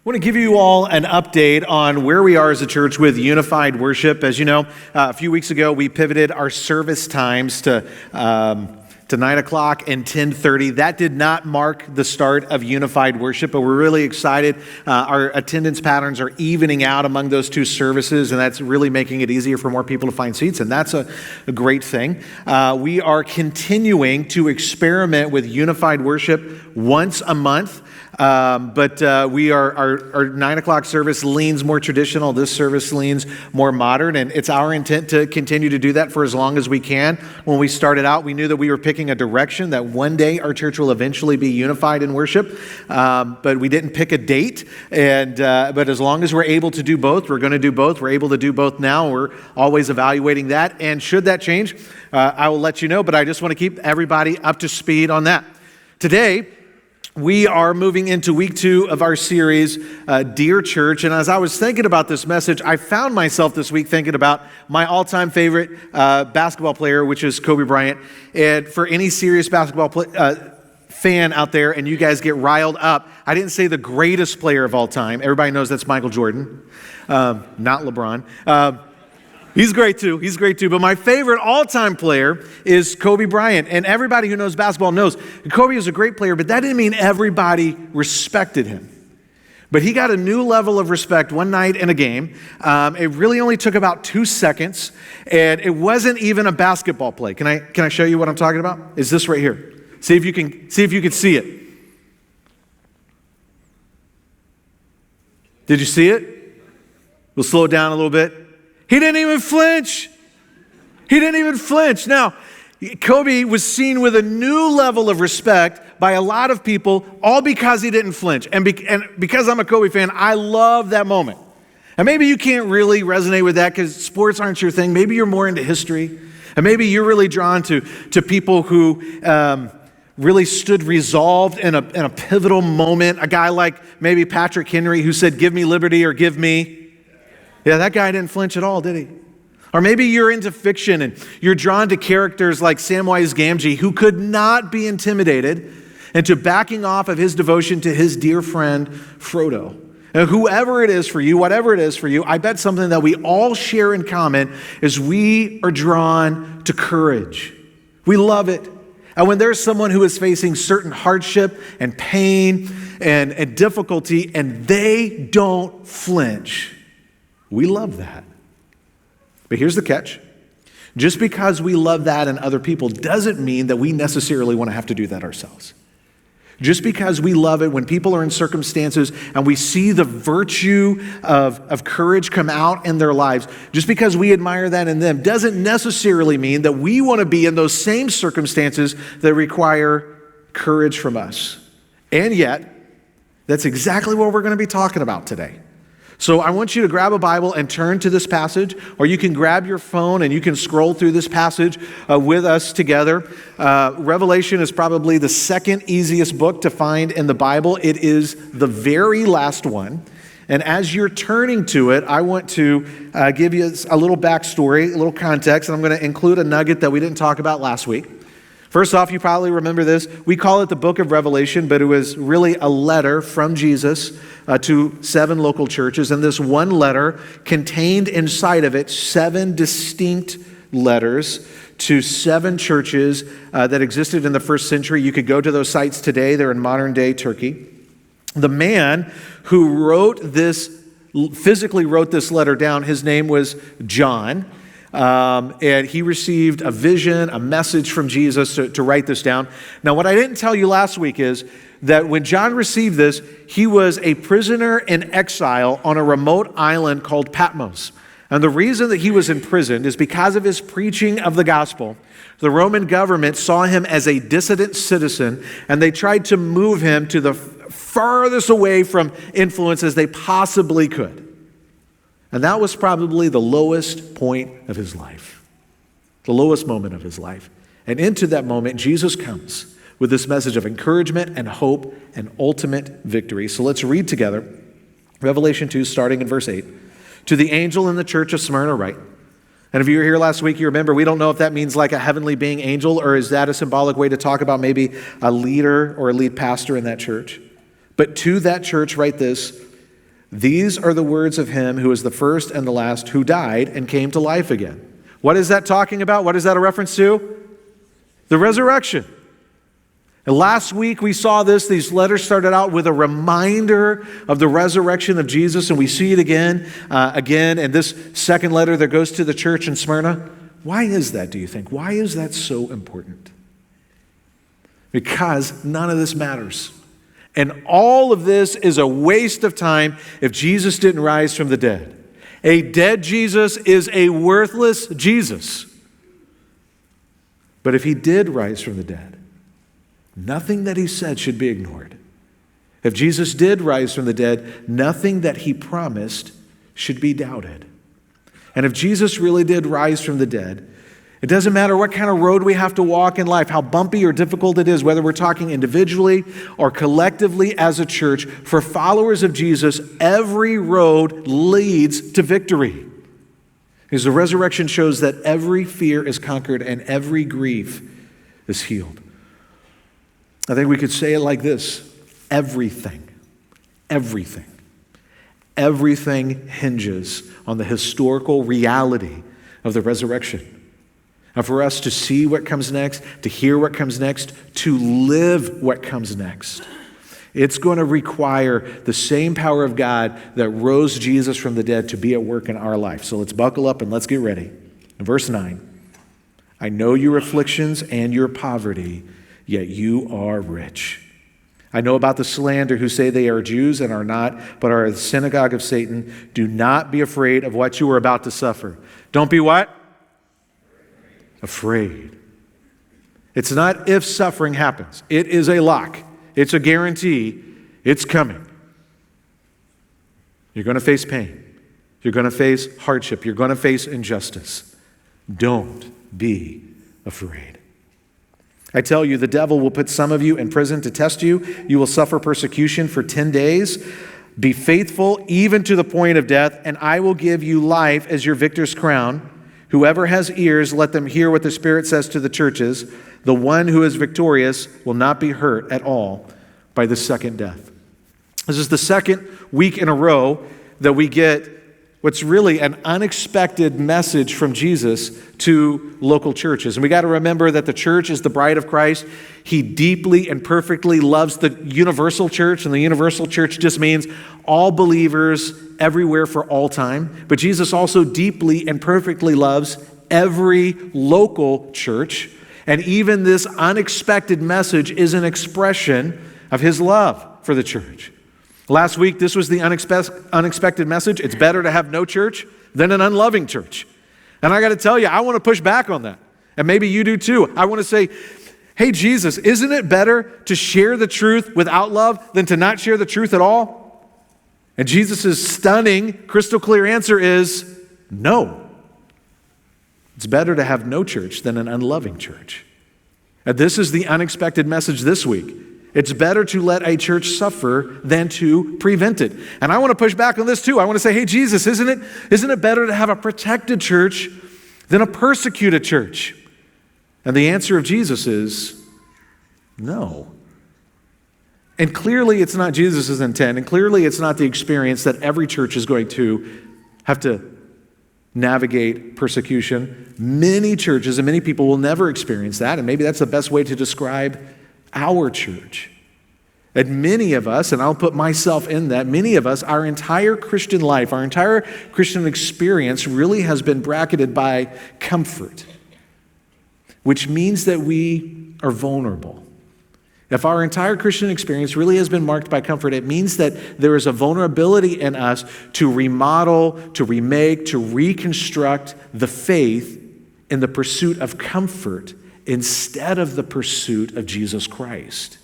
I want to give you all an update on where we are as a church with unified worship. As you know, a few weeks ago, we pivoted our service times to 9 o'clock and 10:30. That did not mark the start of unified worship, but we're really excited. Our attendance patterns are evening out among those two services, and that's really making it easier for more people to find seats, and that's a great thing. We are continuing to experiment with unified worship once a month. But our 9 o'clock service leans more traditional. This service leans more modern, and it's our intent to continue to do that for as long as we can. When we started out, we knew that we were picking a direction that one day our church will eventually be unified in worship, but we didn't pick a date. But as long as we're able to do both, we're going to do both. We're able to do both now. We're always evaluating that, and should that change, I will let you know, but I just want to keep everybody up to speed on that. Today, we are moving into week 2 of our series, Dear Church. And as I was thinking about this message, I found myself this week thinking about my all-time favorite basketball player, which is Kobe Bryant. And for any serious basketball fan out there, and you guys get riled up, I didn't say the greatest player of all time. Everybody knows that's Michael Jordan, not LeBron. He's great too. But my favorite all-time player is Kobe Bryant. And everybody who knows basketball knows Kobe is a great player, but that didn't mean everybody respected him. But he got a new level of respect one night in a game. It really only took about 2 seconds, and it wasn't even a basketball play. Can I show you what I'm talking about? Is this right here? See if you can see it. Did you see it? We'll slow it down a little bit. He didn't even flinch. Now, Kobe was seen with a new level of respect by a lot of people, all because he didn't flinch. And because I'm a Kobe fan, I love that moment. And maybe you can't really resonate with that because sports aren't your thing. Maybe you're more into history. And maybe you're really drawn to people who really stood resolved in a pivotal moment. A guy like maybe Patrick Henry who said, "Give me liberty or give me." Yeah, that guy didn't flinch at all, did he? Or maybe you're into fiction and you're drawn to characters like Samwise Gamgee, who could not be intimidated into backing off of his devotion to his dear friend Frodo. Now, whoever it is for you, whatever it is for you, I bet something that we all share in common is we are drawn to courage. We love it. And when there's someone who is facing certain hardship and pain and difficulty and they don't flinch, we love that. But here's the catch. Just because we love that in other people doesn't mean that we necessarily want to have to do that ourselves. Just because we love it when people are in circumstances and we see the virtue of courage come out in their lives, just because we admire that in them doesn't necessarily mean that we want to be in those same circumstances that require courage from us. And yet, that's exactly what we're going to be talking about today. So I want you to grab a Bible and turn to this passage, or you can grab your phone and you can scroll through this passage with us together. Revelation is probably the second easiest book to find in the Bible. It is the very last one. And as you're turning to it, I want to give you a little backstory, a little context, and I'm going to include a nugget that we didn't talk about last week. First off, you probably remember this. We call it the book of Revelation, but it was really a letter from Jesus to 7 local churches. And this one letter contained inside of it 7 distinct letters to 7 churches that existed in the first century. You could go to those sites today. They're in modern-day Turkey. The man who physically wrote this letter down, his name was John. And he received a vision, a message from Jesus to write this down. Now, what I didn't tell you last week is that when John received this, he was a prisoner in exile on a remote island called Patmos. And the reason that he was imprisoned is because of his preaching of the gospel. The Roman government saw him as a dissident citizen, and they tried to move him to the farthest away from influence as they possibly could. And that was probably the lowest point of his life, the lowest moment of his life. And into that moment, Jesus comes with this message of encouragement and hope and ultimate victory. So let's read together Revelation 2, starting in verse 8. To the angel in the church of Smyrna write. And if you were here last week, you remember, we don't know if that means like a heavenly being angel, or is that a symbolic way to talk about maybe a leader or a lead pastor in that church. But to that church write this: These are the words of him who is the first and the last, who died and came to life again. What is that talking about? What is that a reference to? The resurrection. And last week we saw this. These letters started out with a reminder of the resurrection of Jesus, and we see it again. And this second letter that goes to the church in Smyrna. Why is that, do you think? Why is that so important? Because none of this matters. And all of this is a waste of time if Jesus didn't rise from the dead. A dead Jesus is a worthless Jesus. But if he did rise from the dead, nothing that he said should be ignored. If Jesus did rise from the dead, nothing that he promised should be doubted. And if Jesus really did rise from the dead, it doesn't matter what kind of road we have to walk in life, how bumpy or difficult it is, whether we're talking individually or collectively as a church, for followers of Jesus, every road leads to victory. Because the resurrection shows that every fear is conquered and every grief is healed. I think we could say it like this: everything hinges on the historical reality of the resurrection. And for us to see what comes next, to hear what comes next, to live what comes next, it's going to require the same power of God that rose Jesus from the dead to be at work in our life. So let's buckle up and let's get ready. In verse 9, I know your afflictions and your poverty, yet you are rich. I know about the slander who say they are Jews and are not, but are the synagogue of Satan. Do not be afraid of what you are about to suffer. Don't be what? Afraid. It's not if suffering happens. It is a lock. It's a guarantee. It's coming. You're going to face pain. You're going to face hardship. You're going to face injustice. Don't be afraid. I tell you, the devil will put some of you in prison to test you. You will suffer persecution for 10 days. Be faithful even to the point of death, and I will give you life as your victor's crown. Whoever has ears, let them hear what the Spirit says to the churches. The one who is victorious will not be hurt at all by the second death. This is the second week in a row that we get what's really an unexpected message from Jesus to local churches. And we got to remember that the church is the bride of Christ. He deeply and perfectly loves the universal church, and the universal church just means all believers everywhere for all time. But Jesus also deeply and perfectly loves every local church, and even this unexpected message is an expression of his love for the church. Last week, this was the unexpected message. It's better to have no church than an unloving church. And I got to tell you, I want to push back on that. And maybe you do too. I want to say, hey, Jesus, isn't it better to share the truth without love than to not share the truth at all? And Jesus' stunning, crystal clear answer is no. It's better to have no church than an unloving church. And this is the unexpected message this week. It's better to let a church suffer than to prevent it. And I want to push back on this too. I want to say, hey, Jesus, isn't it better to have a protected church than a persecuted church? And the answer of Jesus is no. And clearly it's not Jesus' intent, and clearly it's not the experience that every church is going to have to navigate persecution. Many churches and many people will never experience that, and maybe that's the best way to describe our church. And many of us, and I'll put myself in that, many of us, our entire Christian life, our entire Christian experience really has been bracketed by comfort, which means that we are vulnerable. If our entire Christian experience really has been marked by comfort, it means that there is a vulnerability in us to remodel, to remake, to reconstruct the faith in the pursuit of comfort instead of the pursuit of Jesus Christ.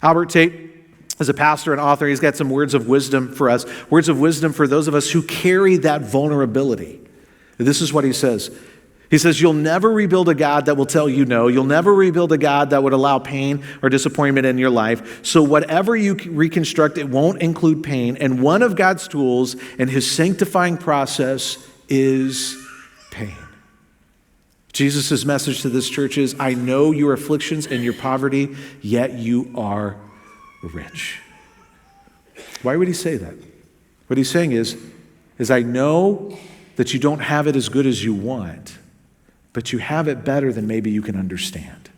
Albert Tate is a pastor and author. He's got some words of wisdom for us, words of wisdom for those of us who carry that vulnerability. This is what he says. He says, you'll never rebuild a God that will tell you no. You'll never rebuild a God that would allow pain or disappointment in your life. So whatever you reconstruct, it won't include pain. And one of God's tools in his sanctifying process is pain. Jesus' message to this church is, I know your afflictions and your poverty, yet you are rich. Why would he say that? What he's saying is I know that you don't have it as good as you want, but you have it better than maybe you can understand.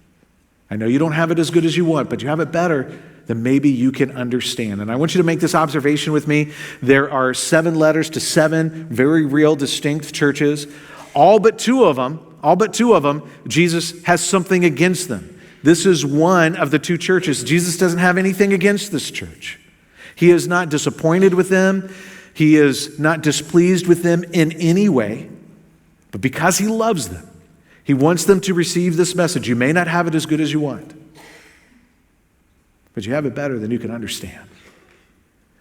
I know you don't have it as good as you want, but you have it better than maybe you can understand. And I want you to make this observation with me. There are 7 letters to 7 very real, distinct churches. All but two of them, Jesus has something against them. This is one of the 2 churches. Jesus doesn't have anything against this church. He is not disappointed with them. He is not displeased with them in any way. But because he loves them, he wants them to receive this message. You may not have it as good as you want, but you have it better than you can understand.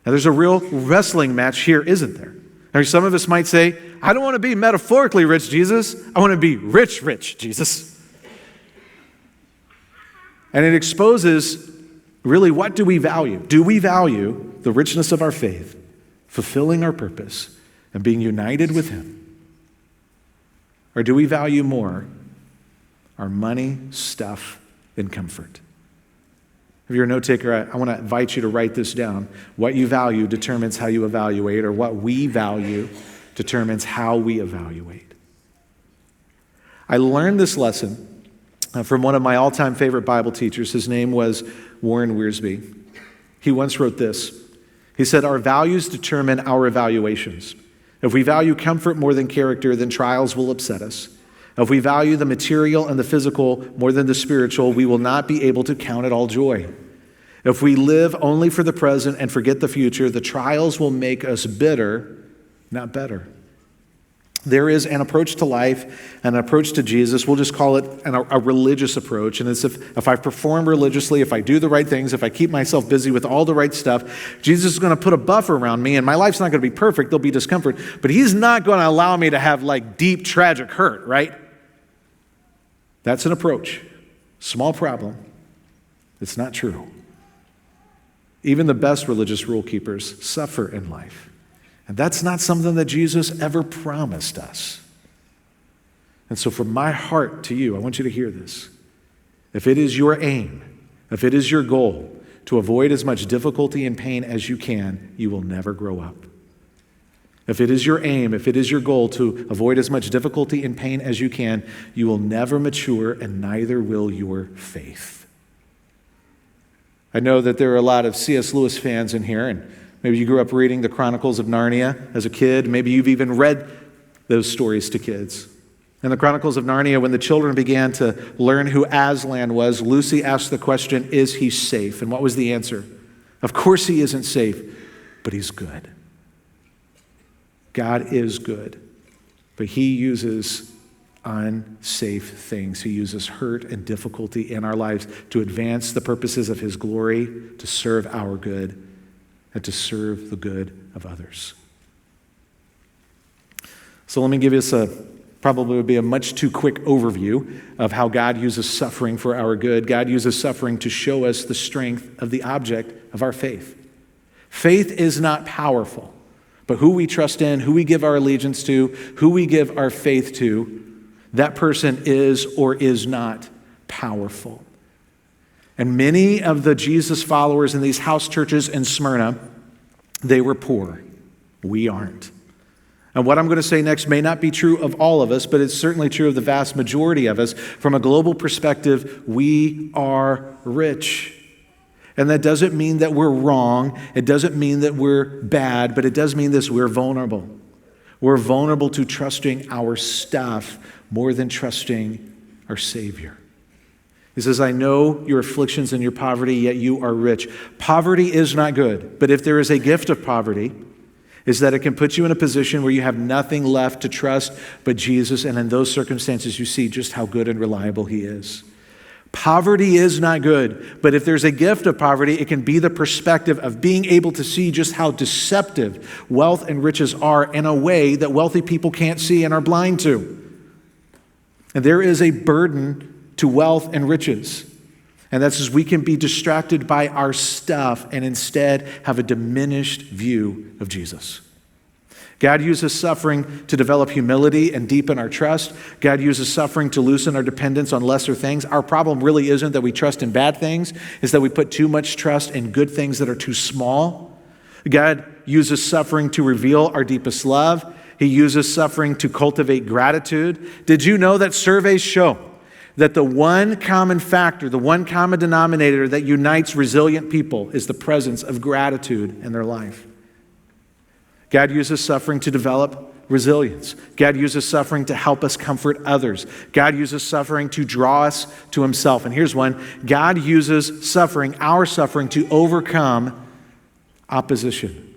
Now, there's a real wrestling match here, isn't there? Now, some of us might say, I don't want to be metaphorically rich, Jesus. I want to be rich, rich, Jesus. And it exposes, really, what do we value? Do we value the richness of our faith, fulfilling our purpose, and being united with him? Or do we value more our money, stuff, and comfort? If you're a note taker, I want to invite you to write this down. What you value determines how you evaluate, or what we value determines how we evaluate. I learned this lesson from one of my all-time favorite Bible teachers. His name was Warren Wiersbe. He once wrote this. He said, our values determine our evaluations. If we value comfort more than character, then trials will upset us. If we value the material and the physical more than the spiritual, we will not be able to count it all joy. If we live only for the present and forget the future, the trials will make us bitter, not better. There is an approach to life, an approach to Jesus. We'll just call it a religious approach. And it's if I perform religiously, if I do the right things, if I keep myself busy with all the right stuff, Jesus is going to put a buffer around me, and my life's not going to be perfect. There'll be discomfort. But he's not going to allow me to have like deep, tragic hurt, right? That's an approach. Small problem. It's not true. Even the best religious rule keepers suffer in life. And that's not something that Jesus ever promised us. And so from my heart to you, I want you to hear this. If it is your aim, if it is your goal to avoid as much difficulty and pain as you can, you will never grow up. If it is your aim, if it is your goal to avoid as much difficulty and pain as you can, you will never mature, and neither will your faith. I know that there are a lot of C.S. Lewis fans in here, and maybe you grew up reading the Chronicles of Narnia as a kid. Maybe you've even read those stories to kids. In the Chronicles of Narnia, when the children began to learn who Aslan was, Lucy asked the question, is he safe? And what was the answer? Of course he isn't safe, but he's good. God is good, but he uses unsafe things. He uses hurt and difficulty in our lives to advance the purposes of his glory, to serve our good, and to serve the good of others. So let me give you probably would be a much too quick overview of how God uses suffering for our good. God uses suffering to show us the strength of the object of our faith. Faith is not powerful, but who we trust in, who we give our allegiance to, who we give our faith to, that person is or is not powerful. And many of the Jesus followers in these house churches in Smyrna, they were poor. We aren't. And what I'm going to say next may not be true of all of us, but it's certainly true of the vast majority of us. From a global perspective, we are rich. And that doesn't mean that we're wrong. It doesn't mean that we're bad, but it does mean this: we're vulnerable. We're vulnerable to trusting our stuff more than trusting our Savior. He says, I know your afflictions and your poverty, yet you are rich. Poverty is not good, but if there is a gift of poverty, is that it can put you in a position where you have nothing left to trust but Jesus, and in those circumstances you see just how good and reliable he is. Poverty is not good, but if there's a gift of poverty, it can be the perspective of being able to see just how deceptive wealth and riches are in a way that wealthy people can't see and are blind to. And there is a burden to wealth and riches. And that's as we can be distracted by our stuff and instead have a diminished view of Jesus. God uses suffering to develop humility and deepen our trust. God uses suffering to loosen our dependence on lesser things. Our problem really isn't that we trust in bad things, it's that we put too much trust in good things that are too small. God uses suffering to reveal our deepest love. He uses suffering to cultivate gratitude. Did you know that surveys show that the one common factor, the one common denominator that unites resilient people is the presence of gratitude in their life? God uses suffering to develop resilience. God uses suffering to help us comfort others. God uses suffering to draw us to himself. And here's one. God uses suffering, our suffering, to overcome opposition.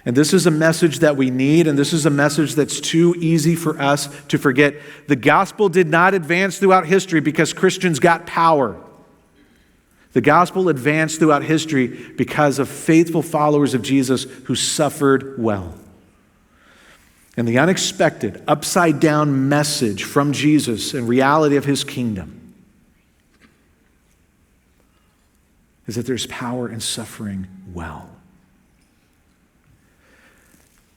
And this is a message that we need, and this is a message that's too easy for us to forget. The gospel did not advance throughout history because Christians got power. The gospel advanced throughout history because of faithful followers of Jesus who suffered well. And the unexpected, upside-down message from Jesus and reality of his kingdom is that there's power in suffering well.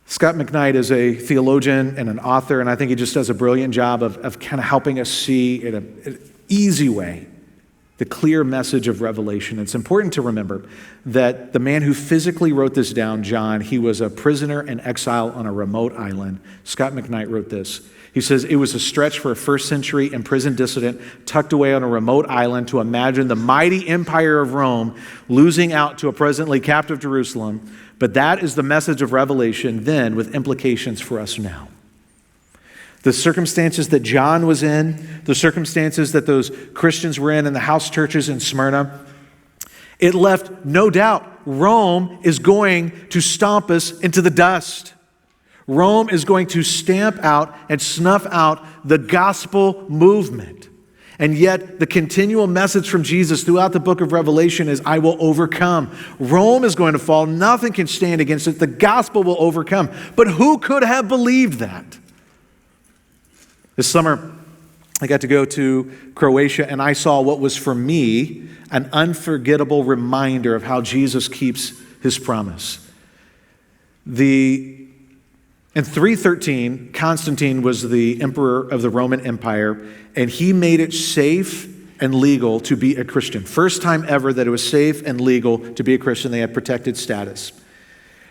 Scott McKnight is a theologian and an author, and I think he just does a brilliant job of kind of helping us see in an easy way the clear message of Revelation. It's important to remember that the man who physically wrote this down, John, he was a prisoner in exile on a remote island. Scott McKnight wrote this. He says, it was a stretch for a first century imprisoned dissident tucked away on a remote island to imagine the mighty empire of Rome losing out to a presently captive Jerusalem. But that is the message of Revelation then with implications for us now. The circumstances that John was in, the circumstances that those Christians were in the house churches in Smyrna, it left no doubt Rome is going to stomp us into the dust. Rome is going to stamp out and snuff out the gospel movement. And yet the continual message from Jesus throughout the book of Revelation is, I will overcome. Rome is going to fall. Nothing can stand against it. The gospel will overcome. But who could have believed that? This summer, I got to go to Croatia, and I saw what was for me an unforgettable reminder of how Jesus keeps his promise. In 313, Constantine was the emperor of the Roman Empire, and he made it safe and legal to be a Christian. First time ever that it was safe and legal to be a Christian. They had protected status.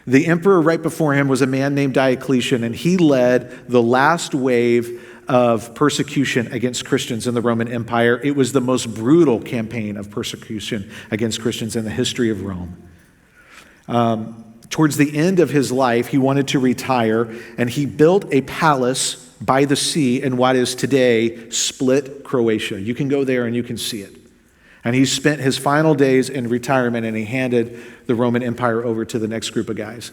The emperor right before him was a man named Diocletian, and he led the last wave of persecution against Christians in the Roman Empire. It was the most brutal campaign of persecution against Christians in the history of Rome. Towards the end of his life, he wanted to retire, and he built a palace by the sea in what is today Split, Croatia. You can go there and you can see it. And he spent his final days in retirement, and he handed the Roman Empire over to the next group of guys.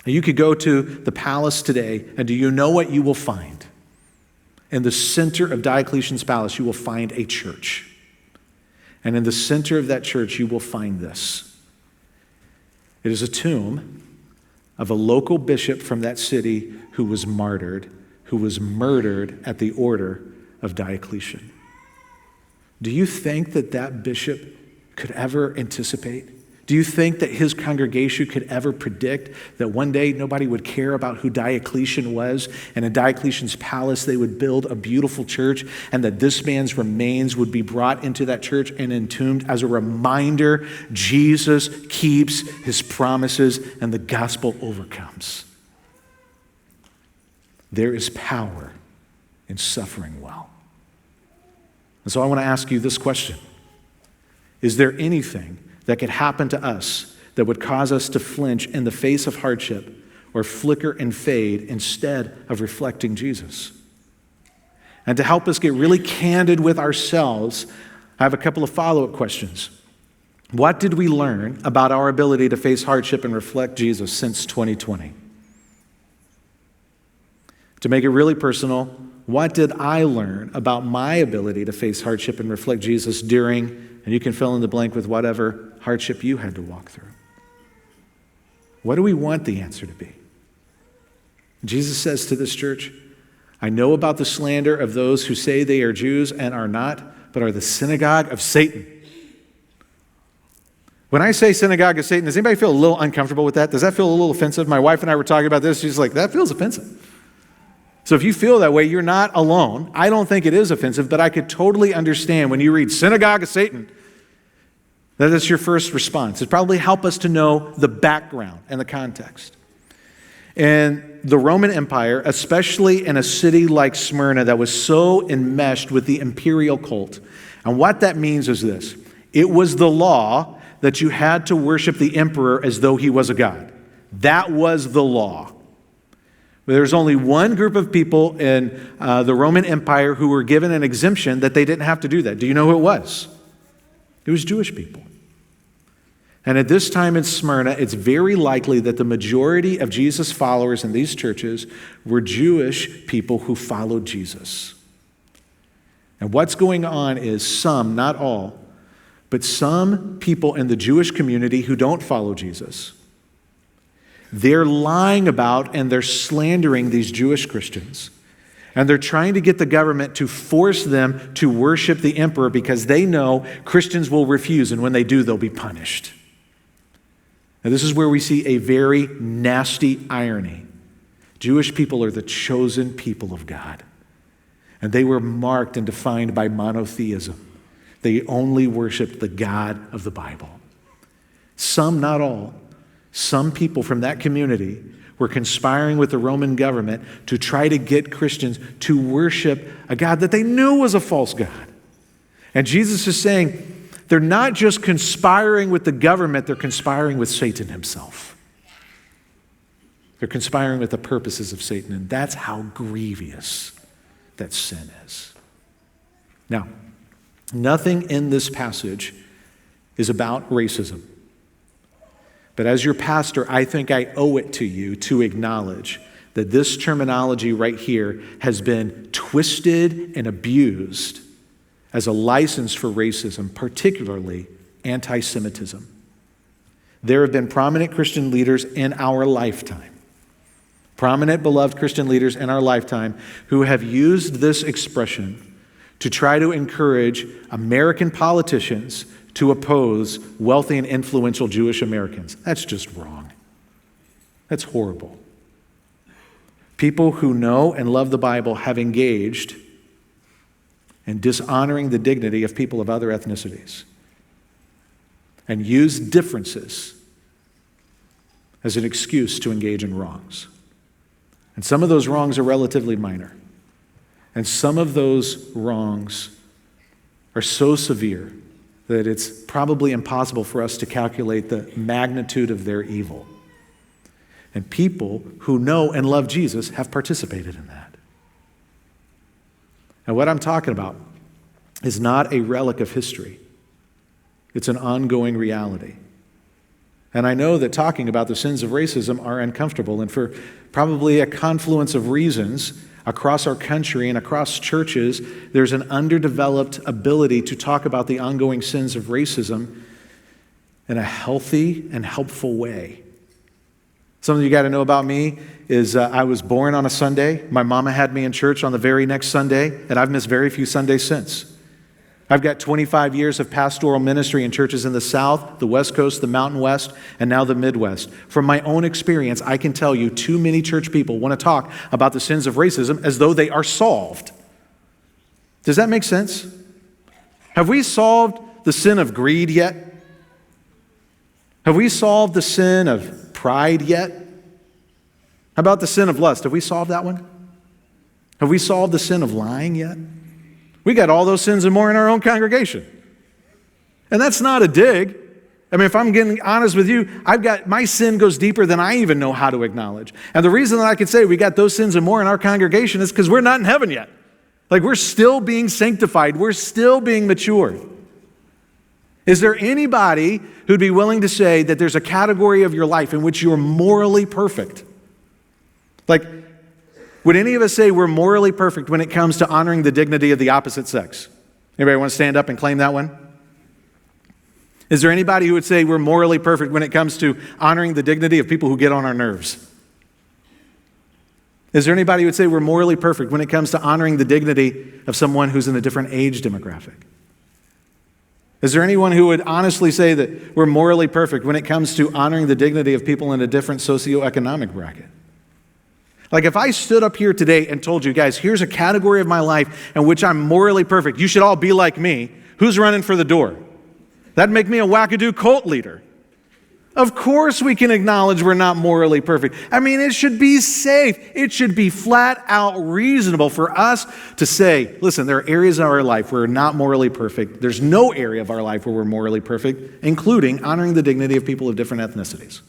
You could go to the palace today, and do you know what you will find? In the center of Diocletian's palace, you will find a church. And in the center of that church, you will find this. It is a tomb of a local bishop from that city who was martyred, who was murdered at the order of Diocletian. Do you think that that bishop could ever anticipate? Do you think that his congregation could ever predict that one day nobody would care about who Diocletian was, and in Diocletian's palace they would build a beautiful church, and that this man's remains would be brought into that church and entombed as a reminder Jesus keeps his promises and the gospel overcomes? There is power in suffering well. And so I want to ask you this question. Is there anything that could happen to us that would cause us to flinch in the face of hardship or flicker and fade instead of reflecting Jesus? And to help us get really candid with ourselves, I have a couple of follow-up questions. What did we learn about our ability to face hardship and reflect Jesus since 2020? To make it really personal, what did I learn about my ability to face hardship and reflect Jesus during, and you can fill in the blank with whatever hardship you had to walk through? What do we want the answer to be? Jesus says to this church, I know about the slander of those who say they are Jews and are not, but are the synagogue of Satan. When I say synagogue of Satan, does anybody feel a little uncomfortable with that? Does that feel a little offensive? My wife and I were talking about this. She's like, that feels offensive. So if you feel that way, you're not alone. I don't think it is offensive, but I could totally understand when you read synagogue of Satan, That's your first response. It probably help us to know the background and the context. And the Roman Empire, especially in a city like Smyrna that was so enmeshed with the imperial cult. And what that means is this. It was the law that you had to worship the emperor as though he was a god. That was the law. There's only one group of people in the Roman Empire who were given an exemption that they didn't have to do that. Do you know who it was? It was Jewish people. And at this time in Smyrna, it's very likely that the majority of Jesus' followers in these churches were Jewish people who followed Jesus. And what's going on is some, not all, but some people in the Jewish community who don't follow Jesus, they're lying about and they're slandering these Jewish Christians. And they're trying to get the government to force them to worship the emperor because they know Christians will refuse, and when they do, they'll be punished. Now, this is where we see a very nasty irony. Jewish people are the chosen people of God. And they were marked and defined by monotheism. They only worshiped the God of the Bible. Some, not all, some people from that community were conspiring with the Roman government to try to get Christians to worship a God that they knew was a false God. And Jesus is saying, they're not just conspiring with the government, they're conspiring with Satan himself. They're conspiring with the purposes of Satan, and that's how grievous that sin is. Now, nothing in this passage is about racism. But as your pastor, I think I owe it to you to acknowledge that this terminology right here has been twisted and abused as a license for racism, particularly anti-Semitism. There have been prominent Christian leaders in our lifetime, prominent, beloved Christian leaders in our lifetime who have used this expression to try to encourage American politicians to oppose wealthy and influential Jewish Americans. That's just wrong. That's horrible. People who know and love the Bible have engaged in dishonoring the dignity of people of other ethnicities and use differences as an excuse to engage in wrongs. And some of those wrongs are relatively minor. And some of those wrongs are so severe that it's probably impossible for us to calculate the magnitude of their evil. And people who know and love Jesus have participated in that. And what I'm talking about is not a relic of history. It's an ongoing reality. And I know that talking about the sins of racism are uncomfortable, and for probably a confluence of reasons across our country and across churches, there's an underdeveloped ability to talk about the ongoing sins of racism in a healthy and helpful way. Something you got to know about me is I was born on a Sunday. My mama had me in church on the very next Sunday, and I've missed very few Sundays since. I've got 25 years of pastoral ministry in churches in the South, the West Coast, the Mountain West, and now the Midwest. From my own experience, I can tell you too many church people want to talk about the sins of racism as though they are solved. Does that make sense? Have we solved the sin of greed yet? Have we solved the sin of pride yet? How about the sin of lust? Have we solved that one? Have we solved the sin of lying yet? We got all those sins and more in our own congregation. And that's not a dig. I mean, if I'm getting honest with you, my sin goes deeper than I even know how to acknowledge. And the reason that I could say we got those sins and more in our congregation is because we're not in heaven yet. Like, we're still being sanctified. We're still being matured. Is there anybody who'd be willing to say that there's a category of your life in which you're morally perfect? Like, would any of us say we're morally perfect when it comes to honoring the dignity of the opposite sex? Anybody want to stand up and claim that one? Is there anybody who would say we're morally perfect when it comes to honoring the dignity of people who get on our nerves? Is there anybody who would say we're morally perfect when it comes to honoring the dignity of someone who's in a different age demographic? Is there anyone who would honestly say that we're morally perfect when it comes to honoring the dignity of people in a different socioeconomic bracket? Like, if I stood up here today and told you, guys, here's a category of my life in which I'm morally perfect, you should all be like me, who's running for the door? That'd make me a wackadoo cult leader. Of course we can acknowledge we're not morally perfect. I mean, it should be safe. It should be flat out reasonable for us to say, listen, there are areas of our life where we're not morally perfect. There's no area of our life where we're morally perfect, including honoring the dignity of people of different ethnicities.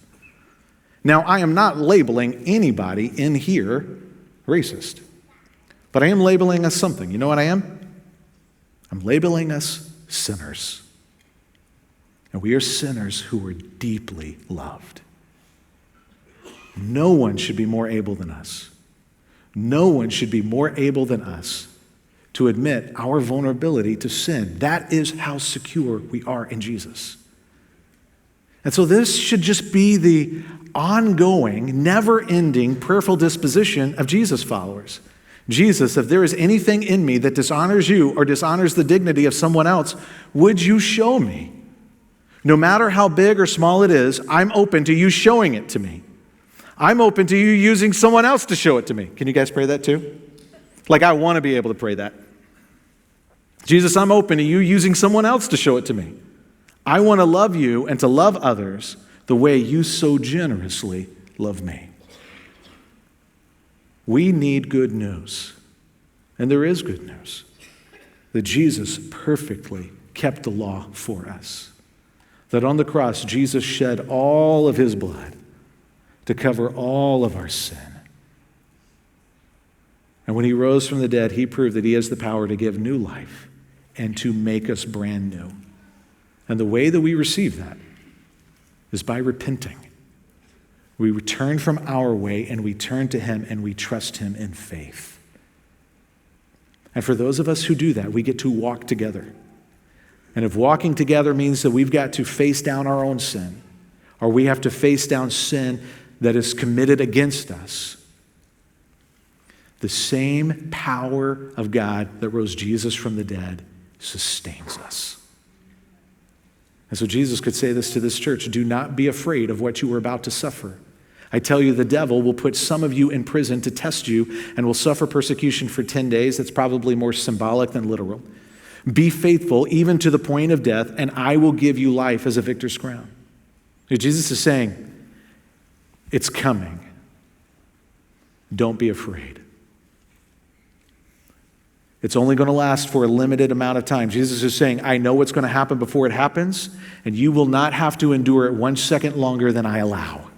Now, I am not labeling anybody in here racist, but I am labeling us something. You know what I am? I'm labeling us sinners. And we are sinners who are deeply loved. No one should be more able than us. No one should be more able than us to admit our vulnerability to sin. That is how secure we are in Jesus. And so this should just be the ongoing, never-ending, prayerful disposition of Jesus followers. Jesus, if there is anything in me that dishonors you or dishonors the dignity of someone else, would you show me? No matter how big or small it is, I'm open to you showing it to me. I'm open to you using someone else to show it to me. Can you guys pray that too? Like, I want to be able to pray that. Jesus, I'm open to you using someone else to show it to me. I want to love you and to love others the way you so generously love me. We need good news. And there is good news. That Jesus perfectly kept the law for us. That on the cross, Jesus shed all of his blood to cover all of our sin. And when he rose from the dead, he proved that he has the power to give new life and to make us brand new. And the way that we receive that is by repenting. We return from our way and we turn to him and we trust him in faith. And for those of us who do that, we get to walk together. And if walking together means that we've got to face down our own sin, or we have to face down sin that is committed against us, the same power of God that rose Jesus from the dead sustains us. And so Jesus could say this to this church: do not be afraid of what you are about to suffer. I tell you, the devil will put some of you in prison to test you and will suffer persecution for 10 days. That's probably more symbolic than literal. Be faithful even to the point of death, and I will give you life as a victor's crown. Jesus is saying, it's coming. Don't be afraid. It's only going to last for a limited amount of time. Jesus is saying, I know what's going to happen before it happens, and you will not have to endure it 1 second longer than I allow.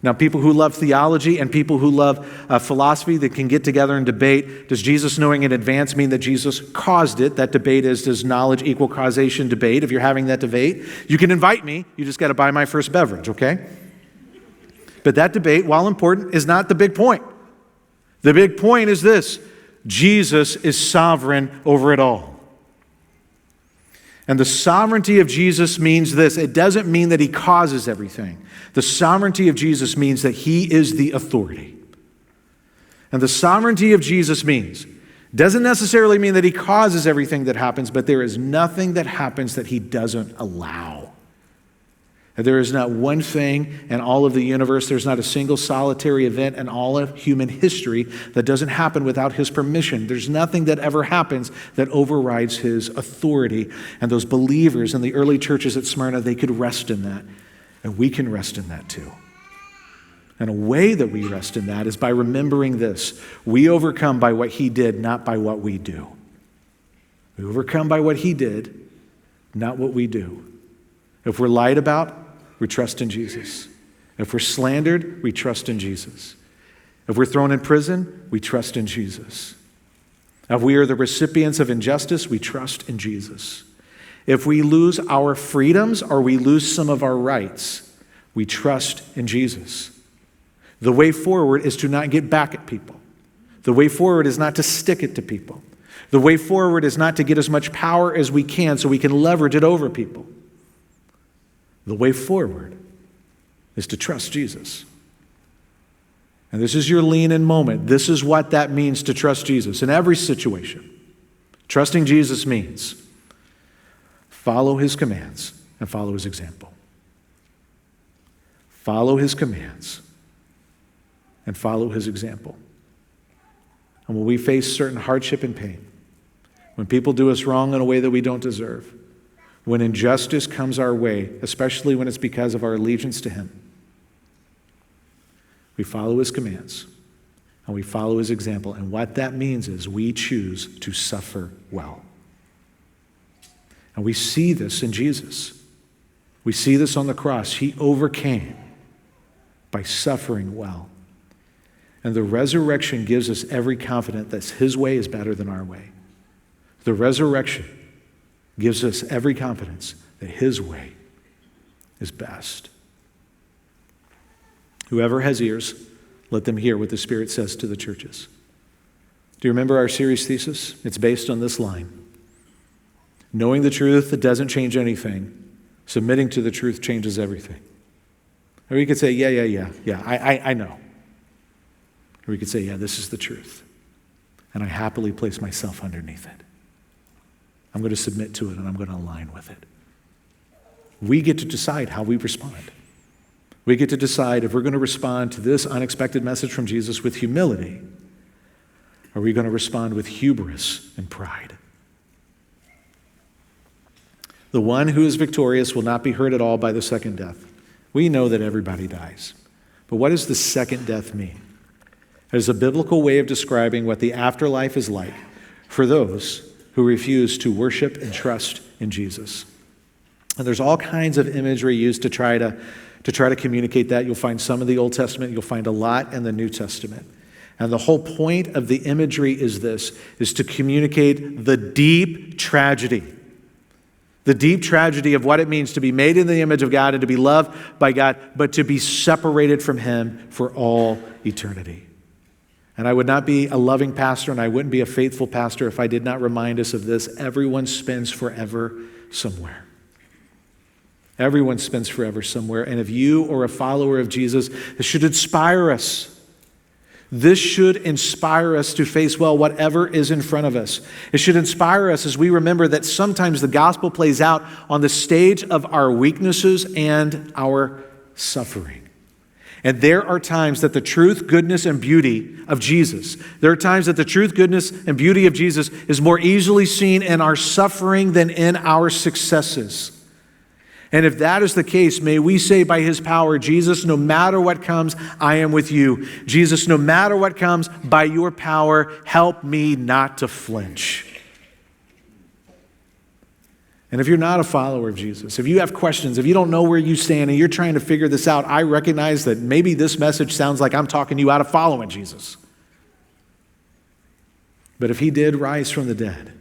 Now, people who love theology and people who love philosophy that can get together and debate, does Jesus knowing in advance mean that Jesus caused it? That debate is, does knowledge equal causation debate? If you're having that debate, you can invite me. You just got to buy my first beverage, okay? But that debate, while important, is not the big point. The big point is this: Jesus is sovereign over it all. And the sovereignty of Jesus means this. It doesn't mean that he causes everything. The sovereignty of Jesus means that he is the authority. And the sovereignty of Jesus doesn't necessarily mean that he causes everything that happens, but there is nothing that happens that he doesn't allow. And there is not one thing in all of the universe, there's not a single solitary event in all of human history that doesn't happen without his permission. There's nothing that ever happens that overrides his authority. And those believers in the early churches at Smyrna, they could rest in that. And we can rest in that too. And a way that we rest in that is by remembering this: we overcome by what he did, not by what we do. We overcome by what he did, not what we do. If we're lied about, we trust in Jesus. If we're slandered, we trust in Jesus. If we're thrown in prison, we trust in Jesus. If we are the recipients of injustice, we trust in Jesus. If we lose our freedoms or we lose some of our rights, we trust in Jesus. The way forward is to not get back at people. The way forward is not to stick it to people. The way forward is not to get as much power as we can so we can leverage it over people. The way forward is to trust Jesus. And this is your lean-in moment. This is what that means to trust Jesus in every situation. Trusting Jesus means follow his commands and follow his example. Follow his commands and follow his example. And when we face certain hardship and pain, when people do us wrong in a way that we don't deserve, when injustice comes our way, especially when it's because of our allegiance to him, we follow his commands and we follow his example. And what that means is we choose to suffer well. And we see this in Jesus. We see this on the cross. He overcame by suffering well. And the resurrection gives us every confidence that his way is better than our way. The resurrection gives us every confidence that his way is best. Whoever has ears, let them hear what the Spirit says to the churches. Do you remember our series thesis? It's based on this line. Knowing the truth, that doesn't change anything. Submitting to the truth changes everything. Or you could say, yeah, I know. Or we could say, yeah, this is the truth. And I happily place myself underneath it. I'm going to submit to it and I'm going to align with it. We get to decide how we respond. We get to decide if we're going to respond to this unexpected message from Jesus with humility, or are we going to respond with hubris and pride? The one who is victorious will not be hurt at all by the second death. We know that everybody dies. But what does the second death mean? It is a biblical way of describing what the afterlife is like for those who refuse to worship and trust in Jesus. And there's all kinds of imagery used to try to communicate that. You'll find some in the Old Testament. You'll find a lot in the New Testament. And the whole point of the imagery is this, is to communicate the deep tragedy. The deep tragedy of what it means to be made in the image of God and to be loved by God, but to be separated from him for all eternity. And I would not be a loving pastor and I wouldn't be a faithful pastor if I did not remind us of this. Everyone spends forever somewhere. Everyone spends forever somewhere. And if you are a follower of Jesus, this should inspire us. This should inspire us to face well whatever is in front of us. It should inspire us as we remember that sometimes the gospel plays out on the stage of our weaknesses and our suffering. And there are times that the truth, goodness, and beauty of Jesus, there are times that the truth, goodness, and beauty of Jesus is more easily seen in our suffering than in our successes. And if that is the case, may we say by his power, Jesus, no matter what comes, I am with you. Jesus, no matter what comes, by your power, help me not to flinch. And if you're not a follower of Jesus, if you have questions, if you don't know where you stand and you're trying to figure this out, I recognize that maybe this message sounds like I'm talking you out of following Jesus. But if he did rise from the dead,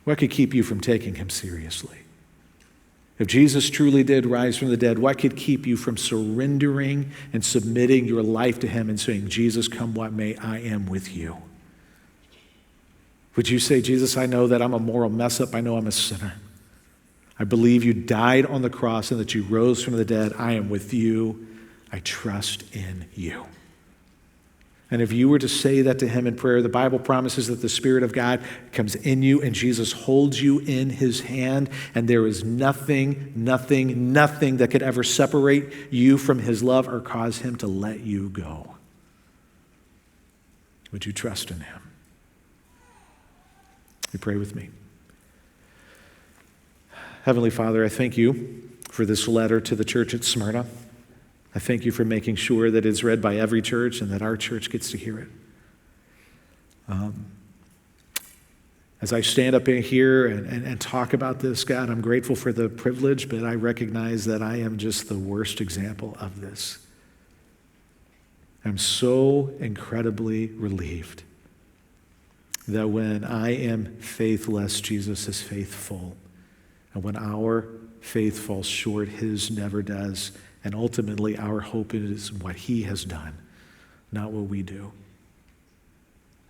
what could keep you from taking him seriously? If Jesus truly did rise from the dead, what could keep you from surrendering and submitting your life to him and saying, Jesus, come what may, I am with you? Would you say, Jesus, I know that I'm a moral mess up. I know I'm a sinner. I believe you died on the cross and that you rose from the dead. I am with you. I trust in you. And if you were to say that to him in prayer, the Bible promises that the Spirit of God comes in you and Jesus holds you in his hand, and there is nothing that could ever separate you from his love or cause him to let you go. Would you trust in him? You pray with me. Heavenly Father, I thank you for this letter to the church at Smyrna. I thank you for making sure that it's read by every church and that our church gets to hear it. As I stand up in here and talk about this, God, I'm grateful for the privilege, but I recognize that I am just the worst example of this. I'm so incredibly relieved that when I am faithless, Jesus is faithful. And when our faith falls short, his never does. And ultimately, our hope is what he has done, not what we do.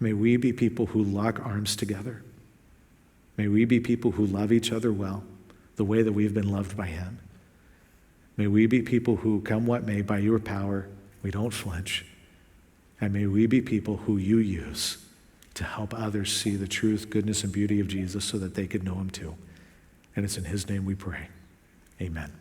May we be people who lock arms together. May we be people who love each other well, the way that we've been loved by him. May we be people who, come what may, by your power, we don't flinch. And may we be people who you use to help others see the truth, goodness, and beauty of Jesus so that they could know him too. And it's in his name we pray. Amen.